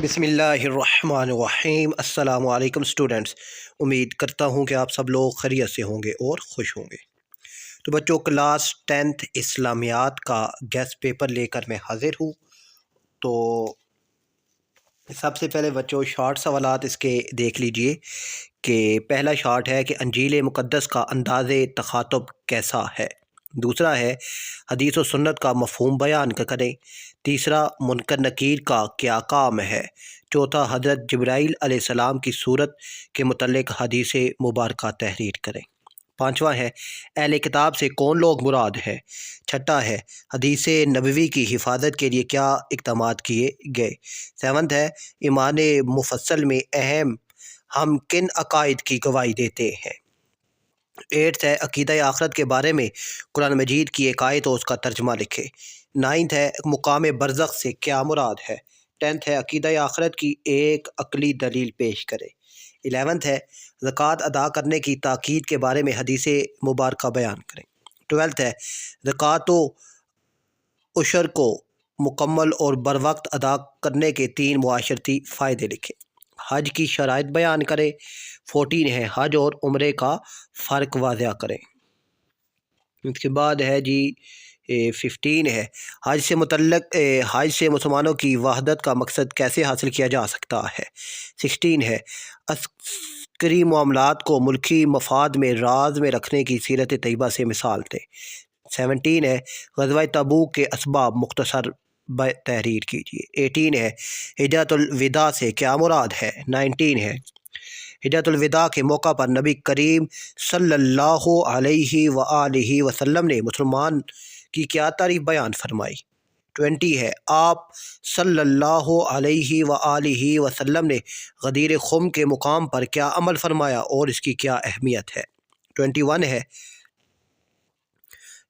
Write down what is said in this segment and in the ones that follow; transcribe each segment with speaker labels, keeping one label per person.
Speaker 1: بسم اللہ الرحمن الرحیم۔ السلام علیکم اسٹوڈنٹس، امید کرتا ہوں کہ آپ سب لوگ خیریت سے ہوں گے اور خوش ہوں گے۔ تو بچوں، کلاس 10th اسلامیات کا گیسٹ پیپر لے کر میں حاضر ہوں۔ تو سب سے پہلے بچوں شارٹ سوالات اس کے دیکھ لیجئے کہ پہلا شارٹ ہے کہ انجیل مقدس کا انداز تخاطب کیسا ہے۔ دوسرا ہے حدیث و سنت کا مفہوم بیان کریں۔ تیسرا منکر نکیر کا کیا کام ہے۔ چوتھا حضرت جبرائیل علیہ السلام کی صورت کے متعلق حدیث مبارکہ تحریر کریں۔ پانچواں ہے اہل کتاب سے کون لوگ مراد ہے۔ چھٹا ہے حدیث نبوی کی حفاظت کے لیے کیا اقدامات کیے گئے۔ سیونتھ ہے ایمان مفصل میں اہم ہم کن عقائد کی گواہی دیتے ہیں۔ ایٹتھ ہے عقیدہ آخرت کے بارے میں قرآن مجید کی ایک آیت اور اس کا ترجمہ لکھے۔ نائنتھ ہے مقام برزخ سے کیا مراد ہے۔ ٹینتھ ہے عقیدہ آخرت کی ایک عقلی دلیل پیش کرے۔ 11th ہے زکوٰۃ ادا کرنے کی تاکید کے بارے میں حدیث مبارکہ بیان کریں۔ 12th ہے زکوٰۃ و عشر کو مکمل اور بروقت ادا کرنے کے 3 معاشرتی فائدے لکھیں۔ حج کی شرائط بیان کریں۔ 14 ہے حج اور عمرے کا فرق واضح کریں۔ اس کے بعد ہے 15 ہے حج سے مسلمانوں کی وحدت کا مقصد کیسے حاصل کیا جا سکتا ہے۔ 16 ہے عسکری معاملات کو ملکی مفاد میں راز میں رکھنے کی سیرت طیبہ سے مثال دیں۔ 17 ہے غزوہ تبوک کے اسباب مختصر تحریر کیجیے۔ 18 ہے حجۃ الوداع سے کیا مراد ہے۔ 19 ہے حجۃ الوداع کے موقع پر نبی کریم صلی اللہ علیہ وآلہ وسلم نے مسلمان کی کیا تعریف بیان فرمائی۔ 20 ہے آپ صلی اللہ علیہ وآلہ وسلم نے غدیر خم کے مقام پر کیا عمل فرمایا اور اس کی کیا اہمیت ہے۔ 21 ہے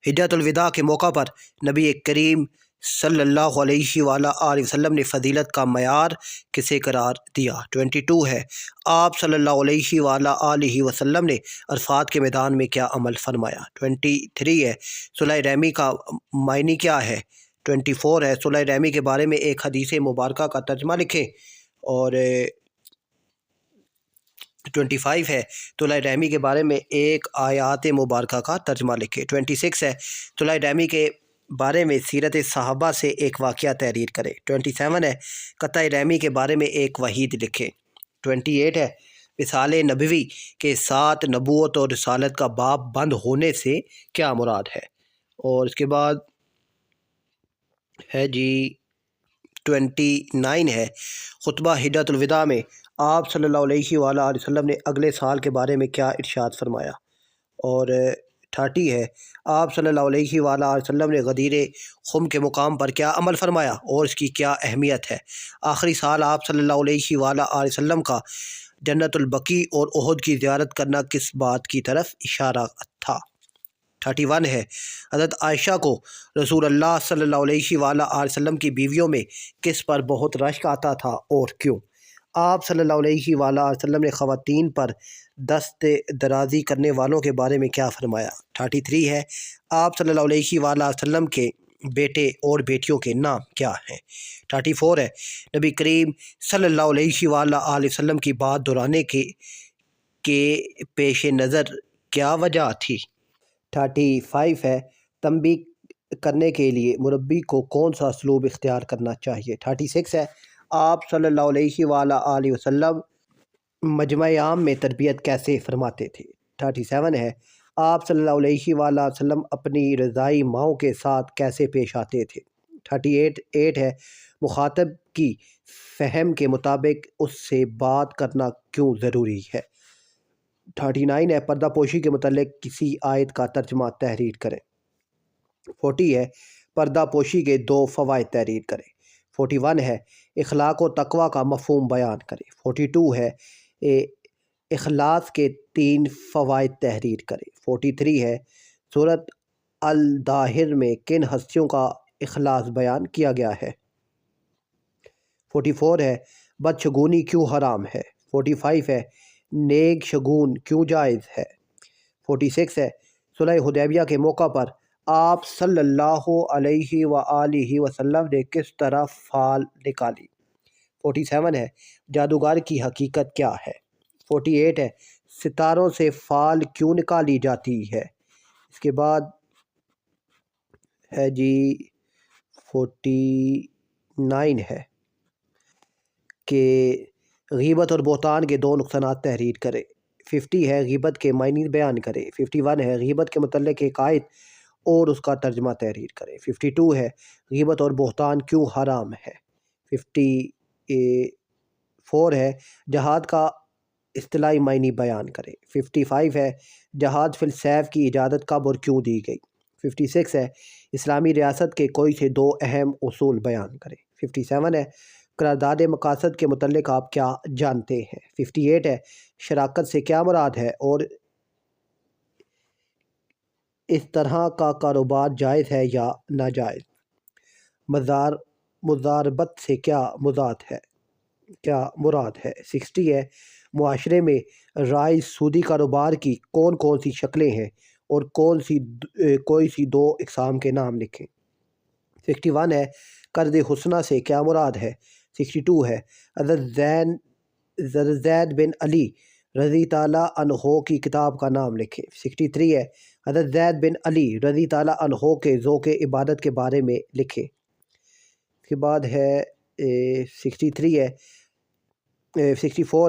Speaker 1: حجۃ الوداع کے موقع پر نبی کریم صلی اللہ علیہ وآلہ وسلم نے فضیلت کا معیار کسے قرار دیا۔ 22 ہے آپ صلی اللہ علیہ وآلہ وسلم نے عرفات کے میدان میں کیا عمل فرمایا۔ 23 ہے صلح رحمی کا معنی کیا ہے۔ 24 ہے صلح رحمی کے بارے میں ایک حدیث مبارکہ کا ترجمہ لکھیں۔ اور 25 ہے صلح رحمی کے بارے میں ایک آیات مبارکہ کا ترجمہ لکھیں۔ 26 ہے صلح رحمی کے بارے میں سیرت صحابہ سے ایک واقعہ تحریر کریں۔ 27 ہے قطع رحمی کے بارے میں ایک وحید لکھیں۔ 28 ہے وصال نبوی کے ساتھ نبوت اور رسالت کا باب بند ہونے سے کیا مراد ہے۔ اور اس کے بعد ہے 29 ہے خطبہ حجۃ الوداع میں آپ صلی اللہ علیہ وآلہ وسلم نے اگلے سال کے بارے میں کیا ارشاد فرمایا۔ اور 30 ہے آپ صلی اللہ علیہ وآلہ وسلم نے غدیر خم کے مقام پر کیا عمل فرمایا اور اس کی کیا اہمیت ہے۔ آخری سال آپ صلی اللہ علیہ وآلہ وسلم کا جنت البقیع اور احد کی زیارت کرنا کس بات کی طرف اشارہ تھا۔ 31 ہے حضرت عائشہ کو رسول اللہ صلی اللہ علیہ وآلہ وسلم کی بیویوں میں کس پر بہت رشک آتا تھا اور کیوں۔ آپ صلی اللہ علیہ وآلہ وسلم نے خواتین پر دست درازی کرنے والوں کے بارے میں کیا فرمایا۔ 33 ہے آپ صلی اللہ علیہ وآلہ وسلم کے بیٹے اور بیٹیوں کے نام کیا ہیں۔ 34 ہے نبی کریم صلی اللہ علیہ وآلہ وسلم کی بات دہرانے کے پیش نظر کیا وجہ تھی۔ 35 ہے تنبیہ کرنے کے لیے مربی کو کون سا اسلوب اختیار کرنا چاہیے۔ 36 ہے آپ صلی اللہ علیہ وآلہ وسلم مجمع عام میں تربیت کیسے فرماتے تھے۔ 37 ہے آپ صلی اللہ علیہ وآلہ وسلم اپنی رضائی ماؤں کے ساتھ کیسے پیش آتے تھے۔ 38 ہے مخاطب کی فہم کے مطابق اس سے بات کرنا کیوں ضروری ہے۔ 39 ہے پردہ پوشی کے متعلق کسی آیت کا ترجمہ تحریر کریں۔ 40 ہے پردہ پوشی کے 2 فوائد تحریر کریں۔ 41 ہے اخلاق و تقوی کا مفہوم بیان کریں۔ 42 ہے اخلاص کے 3 فوائد تحریر کریں۔ 43 ہے سورۃ الداہر میں کن ہستیوں کا اخلاص بیان کیا گیا ہے۔ 44 ہے بدشگونی کیوں حرام ہے۔ 45 ہے نیک شگون کیوں جائز ہے۔ 46 ہے صلح حدیبیہ کے موقع پر آپ صلی اللہ علیہ وآلہ وسلم نے کس طرح فال نکالی۔ 47 ہے جادوگر کی حقیقت کیا ہے؟ 48 ہے ستاروں سے فال کیوں نکالی جاتی ہے؟ اس کے بعد ہے جی 49 ہے کہ غیبت اور بہتان کے دو نقصانات تحریر کرے۔ 50 ہے غیبت کے معنی بیان کرے۔ 51 ہے غیبت کے متعلق ایک آیت اور اس کا ترجمہ تحریر کرے۔ 52 ہے غیبت اور بہتان کیوں حرام ہے۔ 54 ہے جہاد کا اصطلاحی معنی بیان کرے۔ 55 ہے جہاد فی السیف کی اجازت کب اور کیوں دی گئی۔ 56 ہے اسلامی ریاست کے کوئی سے دو اہم اصول بیان کرے۔ 57 ہے قرارداد مقاصد کے متعلق آپ کیا جانتے ہیں۔ 58 ہے شراکت سے کیا مراد ہے اور اس طرح کا کاروبار جائز ہے یا ناجائز۔ مضاربت سے کیا مراد ہے۔ 60 ہے معاشرے میں رائج سودی کاروبار کی کون کون سی شکلیں ہیں اور کوئی سی دو اقسام کے نام لکھیں۔ 61 ہے قرض حسنہ سے کیا مراد ہے۔ 62 ہے حضرت زید بن علی رضی تعالیٰ عنہ کی کتاب کا نام لکھیں۔ 63 ہے حضرت زید بن علی رضی تعالیٰ عنہ کے ذوق عبادت کے بارے میں لکھیں۔ اس کے بعد ہے 64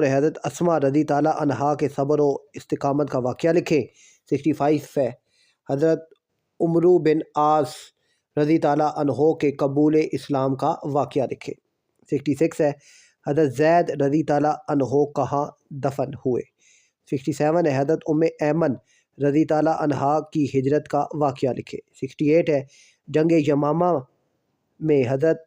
Speaker 1: ہے حضرت اسماء رضی تعالیٰ عنہا کے صبر و استقامت کا واقعہ لکھیں۔ 65 ہے حضرت عمرو بن عاص رضی تعالیٰ عنہ کے قبول اسلام کا واقعہ لکھیں۔ 66 ہے حضرت زید رضی تعالیٰ عنہ کہاں دفن ہوئے۔ 67 ہے حضرت ایمن رضی تعالیٰ عنہا کی ہجرت کا واقعہ لکھیں۔ 68 ہے جنگ یمامہ میں حضرت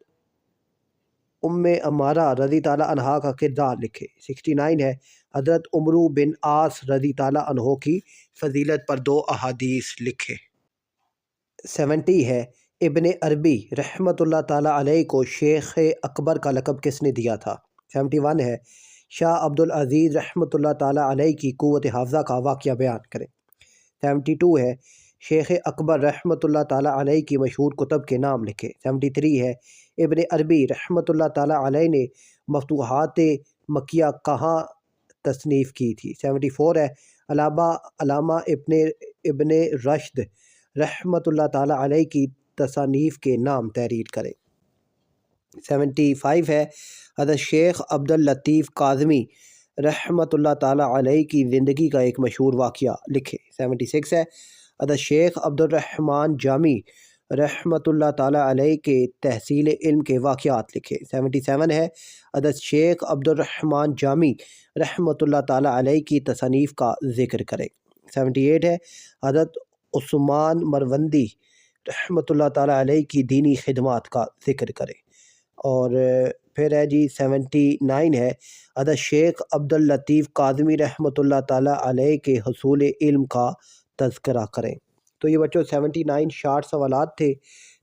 Speaker 1: عمارہ رضی تعالیٰ عنہا کا کردار لکھے۔ 69 ہے حضرت عمرو بن عاص رضی تعالیٰ عنہ کی فضیلت پر دو احادیث لکھے۔ 70 ہے ابن عربی رحمۃ اللہ تعالیٰ علیہ کو شیخ اکبر کا لقب کس نے دیا تھا۔ 71 ہے شاہ عبدالعزیز رحمۃ اللہ تعالیٰ علیہ کی قوت حافظہ کا واقعہ بیان کریں۔ 72 ہے شیخ اکبر رحمۃ اللہ تعالیٰ علیہ کی مشہور کتب کے نام لکھے۔ 73 ہے ابن عربی رحمۃ اللہ تعالیٰ علیہ نے مفتوحات مکیہ کہاں تصنیف کی تھی۔ 74 ہے علامہ ابن رشد رحمۃ اللہ تعالیٰ علیہ کی تصانیف کے نام تحریر کریں۔ 75 ہے حضرت شیخ عبداللطیف کاظمی رحمۃ اللہ تعالیٰ علیہ کی زندگی کا ایک مشہور واقعہ لکھے۔ 76 ہے حضرت شیخ عبدالرحمن جامی رحمۃ اللہ تعالیٰ علیہ کے تحصیل علم کے واقعات لکھے۔ 77 ہے حضرت شیخ عبدالرحمن جامی رحمۃ اللہ تعالیٰ علیہ کی تصانیف کا ذکر کرے۔ 78 ہے حضرت عثمان مروندی رحمۃ اللہ تعالیٰ علیہ کی دینی خدمات کا ذکر کرے۔ اور پھر ہے جی 79 ہے حضرت شیخ عبداللطیف کاظمی رحمۃ اللہ تعالیٰ علیہ کے حصول علم کا تذکرہ کریں۔ تو یہ بچوں 79 شارٹ سوالات تھے،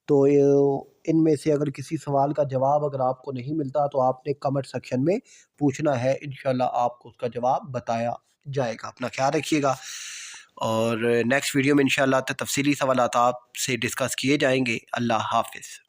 Speaker 1: تو ان میں سے اگر کسی سوال کا جواب اگر آپ کو نہیں ملتا تو آپ نے کمنٹ سیکشن میں پوچھنا ہے، انشاءاللہ آپ کو اس کا جواب بتایا جائے گا۔ اپنا خیال رکھیے گا، اور نیکسٹ ویڈیو میں انشاءاللہ تفصیلی سوالات آپ سے ڈسکس کیے جائیں گے۔ اللہ حافظ۔